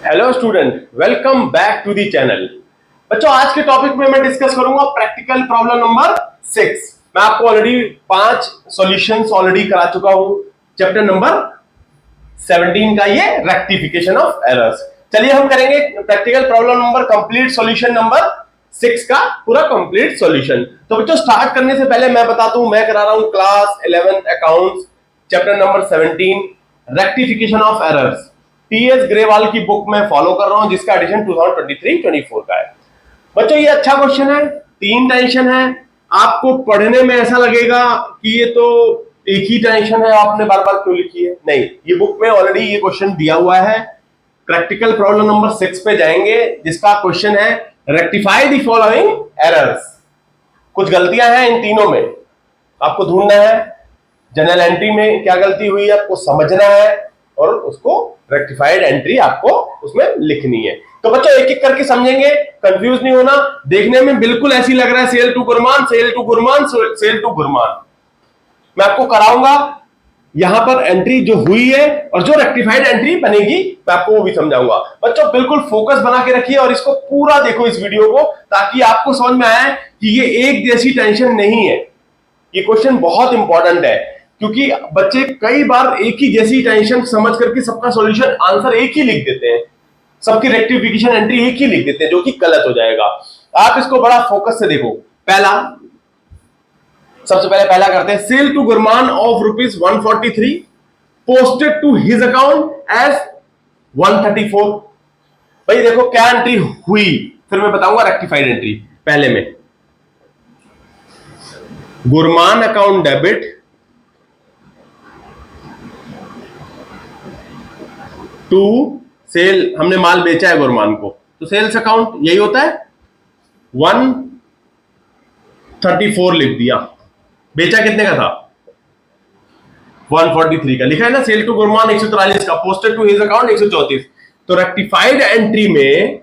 Hello student, welcome back to the channel. बच्चों, आज के टॉपिक में मैं डिस्कस करूंगा प्रैक्टिकल प्रॉब्लम नंबर 6। मैं आपको ऑलरेडी 5 सॉल्यूशंस ऑलरेडी करा चुका हूं चैप्टर नंबर 17 का, ये रेक्टिफिकेशन ऑफ एरर्स। चलिए हम करेंगे practical problem number complete solution number 6 का पूरा कंप्लीट सॉल्यूशन। तो बच्चों, स्टार्ट करने से पहले मैं बताता हूं, मैं करा रहा हूं class 11th accounts chapter number 17 rectification of errors. TS Grewal की बुक में फॉलो कर रहा हूं, जिसका एडिशन 2023-24 का है। बच्चों, ये अच्छा क्वेश्चन है, 3 टेंशन है। आपको पढ़ने में ऐसा लगेगा कि ये तो एक ही टेंशन है, आपने बार बार क्यों लिखी है। नहीं, ये बुक में ऑलरेडी ये क्वेश्चन दिया हुआ है। प्रैक्टिकल प्रॉब्लम नंबर 6 पे जाएंगे, जिसका क्वेश्चन है रेक्टिफाई द फॉलोइंग एरर्स। कुछ गलतियां हैं इन तीनों में, आपको ढूंढना है। जनरल एंट्री में क्या गलती हुई है आपको समझना है, और उसको रेक्टिफाइड एंट्री आपको उसमें लिखनी है। तो बच्चों, एक एक करके समझेंगे, कंफ्यूज नहीं होना। देखने में बिल्कुल ऐसी लग रहा है sale to Gurman, sale to Gurman, sale to Gurman. मैं आपको कराऊंगा यहां पर एंट्री जो हुई है, और जो रेक्टिफाइड एंट्री बनेगी मैं आपको वो भी समझाऊंगा। बच्चों, बिल्कुल फोकस बना के रखिए और इसको पूरा देखो इस वीडियो को, ताकि आपको समझ में आए कि ये एक जैसी टेंशन नहीं है। ये क्वेश्चन बहुत इंपॉर्टेंट है, क्योंकि बच्चे कई बार एक ही जैसी टेंशन समझ करके सबका सॉल्यूशन आंसर एक ही लिख देते हैं, सबकी रेक्टिफिकेशन एंट्री एक ही लिख देते हैं, जो कि गलत हो जाएगा। आप इसको बड़ा फोकस से देखो। सबसे पहले पहला करते हैं, sale to Gurman of ₹143 posted to his account as 134। भाई देखो क्या एंट्री हुई, फिर मैं बताऊंगा रेक्टिफाइड एंट्री। पहले में Gurman account debit to cell, हमने माल बेचा है गुरमान को, तो सेल्स अकाउंट यही होता है, 134 लिख दिया। बेचा कितने का था? 143 का लिखा है ना। सेल टू गुरमान 143 का, पोस्टेड टू हिज अकाउंट 134। तो रेक्टिफाइड एंट्री में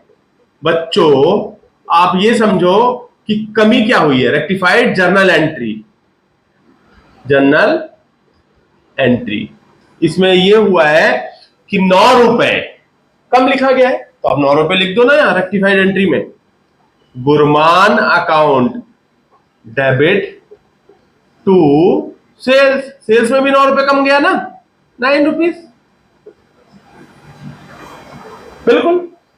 बच्चों आप ये समझो कि कमी क्या हुई है। Rectified journal entry, journal entry, इसमें ये हुआ है कि 9 रुपए कम लिखा गया है, तो आप 9 रुपए लिख दो ना यहाँ रेक्टिफाइड एंट्री में। Gurman account debit to sales, sales में भी 9 रुपए कम गया ना, 9 रुपीज। बिल्कुल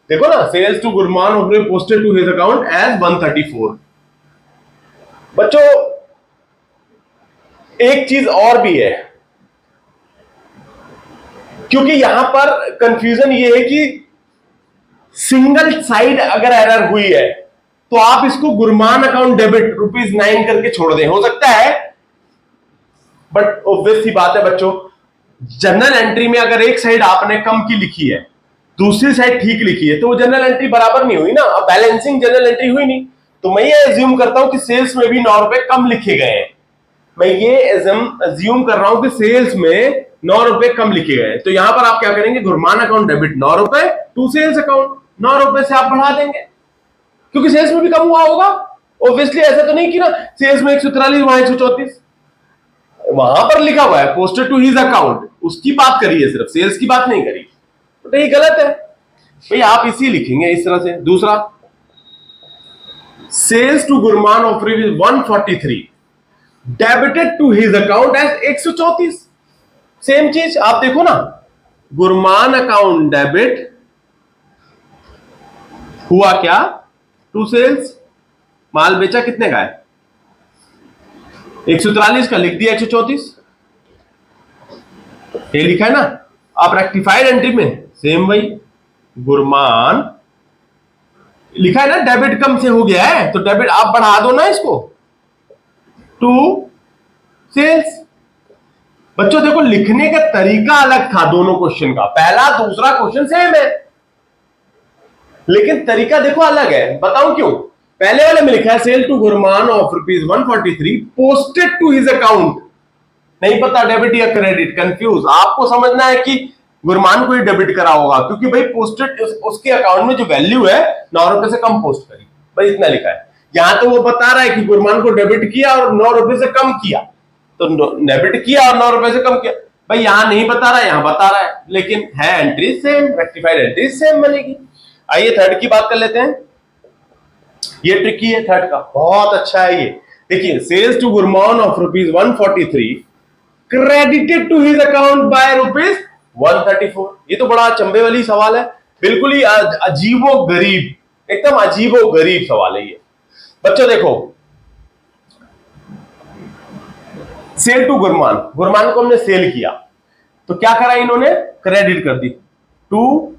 देखो ना, sales to Gurman posted to his account as 134। बच्चों, एक चीज और भी है, क्योंकि यहां पर कंफ्यूजन ये है कि सिंगल साइड अगर एरर हुई है तो आप इसको गुरमान अकाउंट डेबिट ₹9 करके छोड़ दें, हो सकता है। बट ऑब्वियस सी बात है बच्चों, जनरल एंट्री में अगर एक साइड आपने कम की लिखी है, दूसरी साइड ठीक लिखी है, तो वो जनरल एंट्री बराबर नहीं हुई ना, अब बैलेंसिंग जनरल एंट्री हुई नहीं। तो मैं ये एज्यूम करता हूं कि सेल्स में भी 9 रुपए कम लिखे गए हैं। मैं ये एज्यूम कर रहा हूं कि सेल्स में 9 रुपए कम लिखे गए। तो यहां पर आप क्या करेंगे, गुरमान अकाउंट डेबिट 9 रुपए टू सेल्स अकाउंट, 9 रुपए से आप बढ़ा देंगे, क्योंकि सेल्स में भी कम हुआ होगा। ऑब्वियसली ऐसा तो नहीं कि ना सेल्स में 143 वहां 134, वहां पर लिखा हुआ है पोस्टेड टू हिज अकाउंट, उसकी बात करी है, सिर्फ सेल्स की बात नहीं करी। तो ये गलत है भाई, आप इसी लिखेंगे इस तरह से। दूसरा, sales to Gurman of ₹143 debited to his account as 134। Same चीज आप देखो ना, गुरमान अकाउंट डेबिट हुआ क्या, टू सेल्स, माल बेचा कितने का है, 143 का, लिख दिया 134, ये लिखा है ना। आप रेक्टिफाइड एंट्री में सेम वही गुरमान लिखा है ना, डेबिट कम से हो गया है, तो डेबिट आप बढ़ा दो ना इसको टू सेल्स। बच्चों देखो, लिखने का तरीका अलग था दोनों क्वेश्चन का, पहला दूसरा क्वेश्चन सेम है, लेकिन तरीका देखो अलग है। बताऊं क्यों? पहले वाले में लिखा है sale to Gurman of ₹143 posted to his account, नहीं पता डेबिट या क्रेडिट, कंफ्यूज। आपको समझना है कि गुरमान को ही डेबिट करा होगा, क्योंकि भाई पोस्टेड उसके अकाउंट में जो वैल्यू है 9 रुपए से कम पोस्ट करी, भाई इतना लिखा है। यहां तो वो बता रहा है कि गुरमान को डेबिट किया और 9 रुपए से कम किया, तो डेबिट किया और 9 रुपए से कम किया। भाई यहां नहीं बता रहा है, यहां बता रहा है, लेकिन है entry same, rectified entry same बनेगी। आइए थर्ड की बात कर लेते हैं। ये ट्रिकी है थर्ड का, बहुत अच्छा है ये। देखिए, sales to Gurman of ₹143 credited to his account by ₹134। ये तो बड़ा चंबे वाली सवाल है, बिल्कुल ही अजीबो गरीब, एकदम अजीबो गरीब सवाल है ये। बच्चों देखो, सेल टू गुरमान, गुरमान को हमने सेल किया, तो क्या करा इन्होंने, क्रेडिट कर दी टू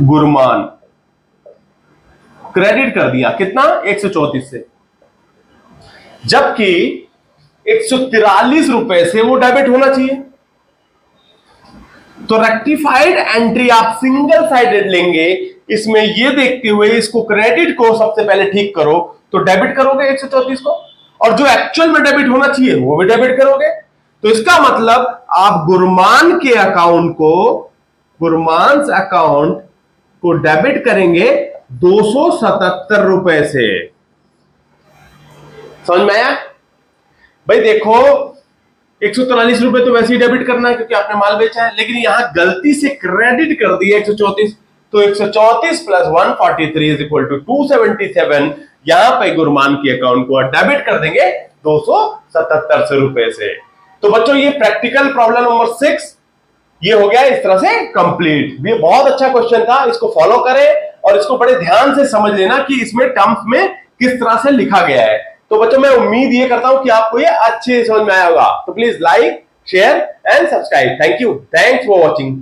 गुरमान, क्रेडिट कर दिया कितना, 134 से, जबकि ₹143 से वो डेबिट होना चाहिए। तो रेक्टिफाइड एंट्री आप सिंगल साइडेड लेंगे, इसमें ये देखते हुए इसको क्रेडिट को सबसे पहले ठीक करो, तो डेबिट करोगे 134 को, और जो एक्चुअल में डेबिट होना चाहिए वो भी डेबिट करोगे। तो इसका मतलब आप गुरमान के अकाउंट को, गुरमान अकाउंट को डेबिट करेंगे ₹277 से। समझ में आया? भाई देखो, ₹143 तो वैसे ही डेबिट करना है क्योंकि आपने माल बेचा है, लेकिन यहां गलती से क्रेडिट कर दिया 134, तो 134 प्लस 143 इज इक्वल टू 277। यहां पे गुरमान के अकाउंट को डेबिट कर देंगे ₹277 से। तो बच्चों ये प्रैक्टिकल प्रॉब्लम नंबर 6 ये हो गया इस तरह से कंप्लीट। ये बहुत अच्छा क्वेश्चन था, इसको फॉलो करें और इसको बड़े ध्यान से समझ लेना कि इसमें टर्म्स में किस तरह से लिखा गया है। तो बच्चों मैं उम्मीद ये करता हूं कि आपको ये अच्छे समझ में आया होगा। तो please like, share and subscribe. Thank you, thanks for watching.